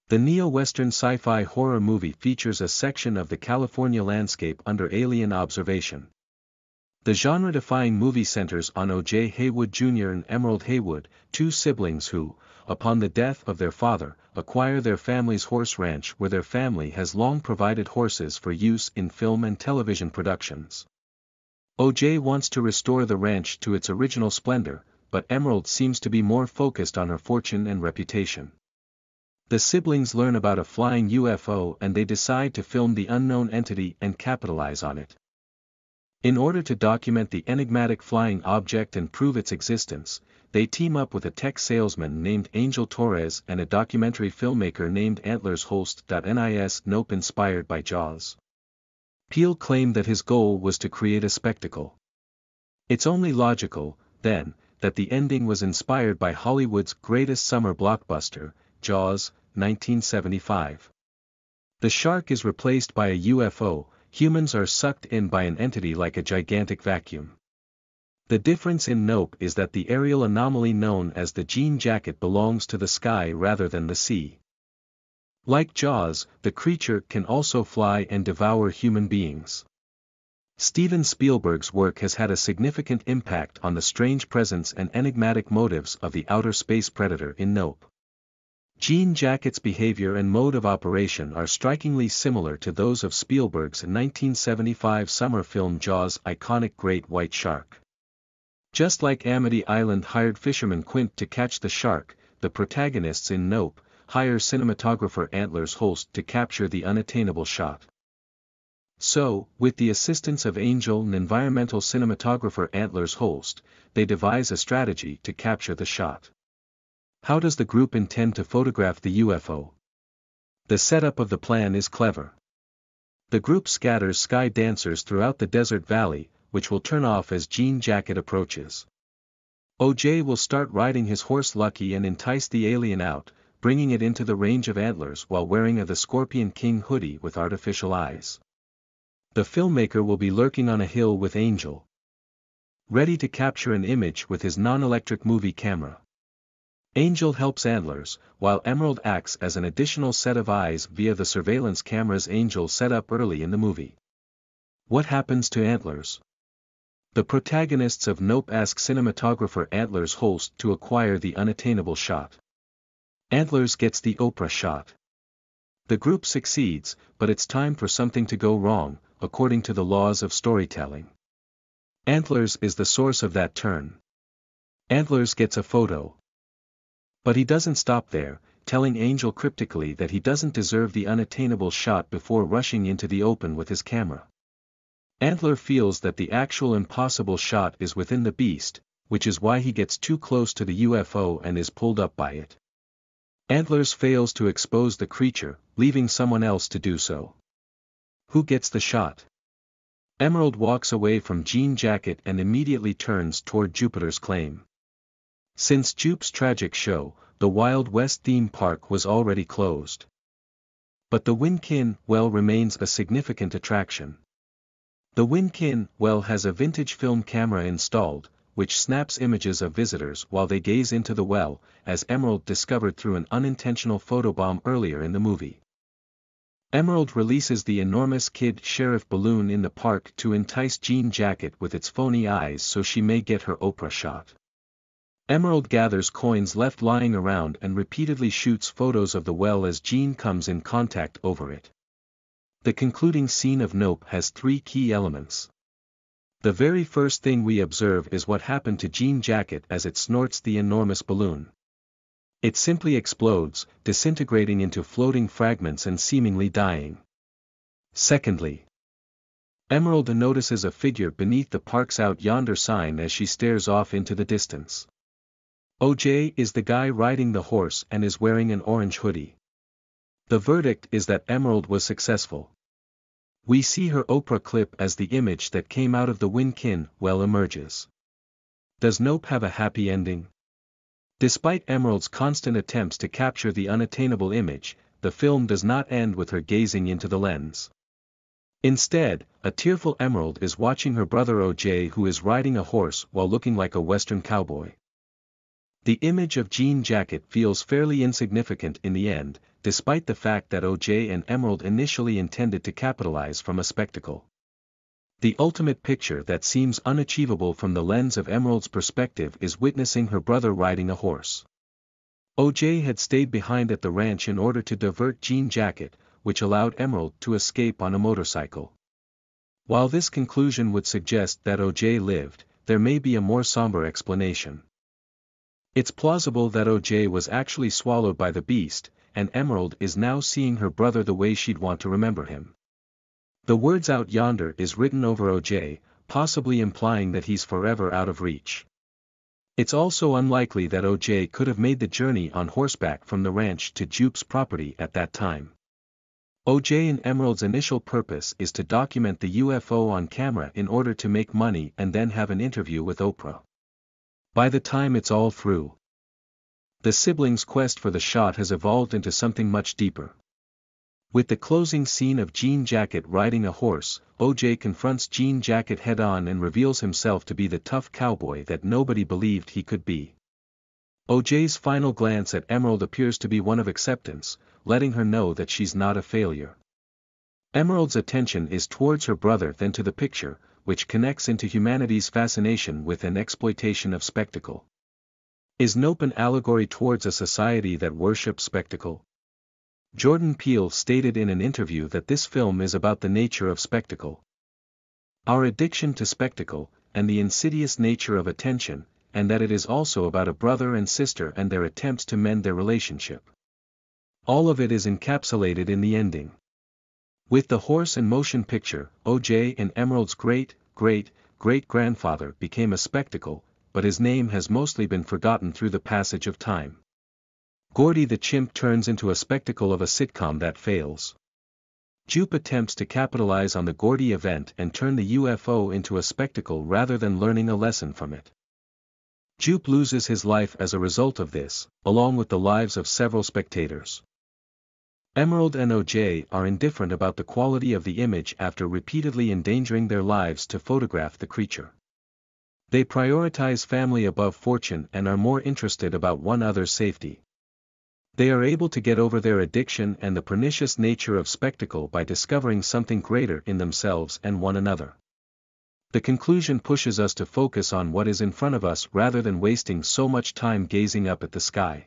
The neo-Western sci-fi horror movie features a section of the California landscape under alien observation. The genre-defying movie centers on O.J. Haywood Jr. and Emerald Haywood, two siblings who, upon the death of their father, acquire their family's horse ranch where their family has long provided horses for use in film and television productions. O.J. wants to restore the ranch to its original splendor, but Emerald seems to be more focused on her fortune and reputation. The siblings learn about a flying UFO and they decide to film the unknown entity and capitalize on it. In order to document the enigmatic flying object and prove its existence, they team up with a tech salesman named Angel Torres and a documentary filmmaker named Antlers Holst. Nis Nope inspired by Jaws. Peele claimed that his goal was to create a spectacle. It's only logical, then, that the ending was inspired by Hollywood's greatest summer blockbuster, Jaws, 1975. The shark is replaced by a UFO, humans are sucked in by an entity like a gigantic vacuum. The difference in Nope is that the aerial anomaly known as the jean jacket belongs to the sky rather than the sea. Like Jaws, the creature can also fly and devour human beings. Steven Spielberg's work has had a significant impact on the strange presence and enigmatic motives of the outer space predator in Nope. Jean Jacket's behavior and mode of operation are strikingly similar to those of Spielberg's 1975 summer film Jaws' iconic great white shark. Just like Amity Island hired fisherman Quint to catch the shark, the protagonists in Nope hire cinematographer Antlers Holst to capture the unattainable shot. So, with the assistance of Angel and environmental cinematographer Antlers Holst, they devise a strategy to capture the shot. How does the group intend to photograph the UFO? The setup of the plan is clever. The group scatters sky dancers throughout the desert valley, which will turn off as Jean Jacket approaches. O.J. will start riding his horse Lucky and entice the alien out, bringing it into the range of antlers while wearing the Scorpion King hoodie with artificial eyes. The filmmaker will be lurking on a hill with Angel, ready to capture an image with his non-electric movie camera. Angel helps Antlers, while Emerald acts as an additional set of eyes via the surveillance cameras Angel set up early in the movie. What happens to Antlers? The protagonists of Nope ask cinematographer Antlers Holst to acquire the unattainable shot. Antlers gets the Oprah shot. The group succeeds, but it's time for something to go wrong, according to the laws of storytelling. Antlers is the source of that turn. Antlers gets a photo. But he doesn't stop there, telling Angel cryptically that he doesn't deserve the unattainable shot before rushing into the open with his camera. Antler feels that the actual impossible shot is within the beast, which is why he gets too close to the UFO and is pulled up by it. Antlers fails to expose the creature, leaving someone else to do so. Who gets the shot? Emerald walks away from Jean Jacket and immediately turns toward Jupiter's claim. Since Jupe's tragic show, the Wild West theme park was already closed. But the Winkin well remains a significant attraction. The Winkin well has a vintage film camera installed, which snaps images of visitors while they gaze into the well, as Emerald discovered through an unintentional photobomb earlier in the movie. Emerald releases the enormous Kid Sheriff balloon in the park to entice Jean Jacket with its phony eyes so she may get her Oprah shot. Emerald gathers coins left lying around and repeatedly shoots photos of the well as Jean comes in contact over it. The concluding scene of Nope has three key elements. The very first thing we observe is what happened to Jean Jacket as it snorts the enormous balloon. It simply explodes, disintegrating into floating fragments and seemingly dying. Secondly, Emerald notices a figure beneath the park's out yonder sign as she stares off into the distance. O.J. is the guy riding the horse and is wearing an orange hoodie. The verdict is that Emerald was successful. We see her Oprah clip as the image that came out of the Winkin well emerges. Does Nope have a happy ending? Despite Emerald's constant attempts to capture the unattainable image, the film does not end with her gazing into the lens. Instead, a tearful Emerald is watching her brother O.J. who is riding a horse while looking like a Western cowboy. The image of Jean Jacket feels fairly insignificant in the end, despite the fact that OJ and Emerald initially intended to capitalize from a spectacle. The ultimate picture that seems unachievable from the lens of Emerald's perspective is witnessing her brother riding a horse. OJ had stayed behind at the ranch in order to divert Jean Jacket, which allowed Emerald to escape on a motorcycle. While this conclusion would suggest that OJ lived, there may be a more somber explanation. It's plausible that OJ was actually swallowed by the beast, and Emerald is now seeing her brother the way she'd want to remember him. The words "out yonder" is written over OJ, possibly implying that he's forever out of reach. It's also unlikely that OJ could have made the journey on horseback from the ranch to Jupe's property at that time. OJ and Emerald's initial purpose is to document the UFO on camera in order to make money and then have an interview with Oprah. By the time it's all through, the siblings' quest for the shot has evolved into something much deeper. With the closing scene of Jean Jacket riding a horse, OJ confronts Jean Jacket head-on and reveals himself to be the tough cowboy that nobody believed he could be. OJ's final glance at Emerald appears to be one of acceptance, letting her know that she's not a failure. Emerald's attention is towards her brother than to the picture, which connects into humanity's fascination with an exploitation of spectacle. Is Nope an allegory towards a society that worships spectacle? Jordan Peele stated in an interview that this film is about the nature of spectacle. Our addiction to spectacle, and the insidious nature of attention, and that it is also about a brother and sister and their attempts to mend their relationship. All of it is encapsulated in the ending. With the horse and motion picture, OJ and Emerald's great-great-great-grandfather became a spectacle, but his name has mostly been forgotten through the passage of time. Gordy the Chimp turns into a spectacle of a sitcom that fails. Jupe attempts to capitalize on the Gordy event and turn the UFO into a spectacle rather than learning a lesson from it. Jupe loses his life as a result of this, along with the lives of several spectators. Emerald and OJ are indifferent about the quality of the image after repeatedly endangering their lives to photograph the creature. They prioritize family above fortune and are more interested about one another's safety. They are able to get over their addiction and the pernicious nature of spectacle by discovering something greater in themselves and one another. The conclusion pushes us to focus on what is in front of us rather than wasting so much time gazing up at the sky.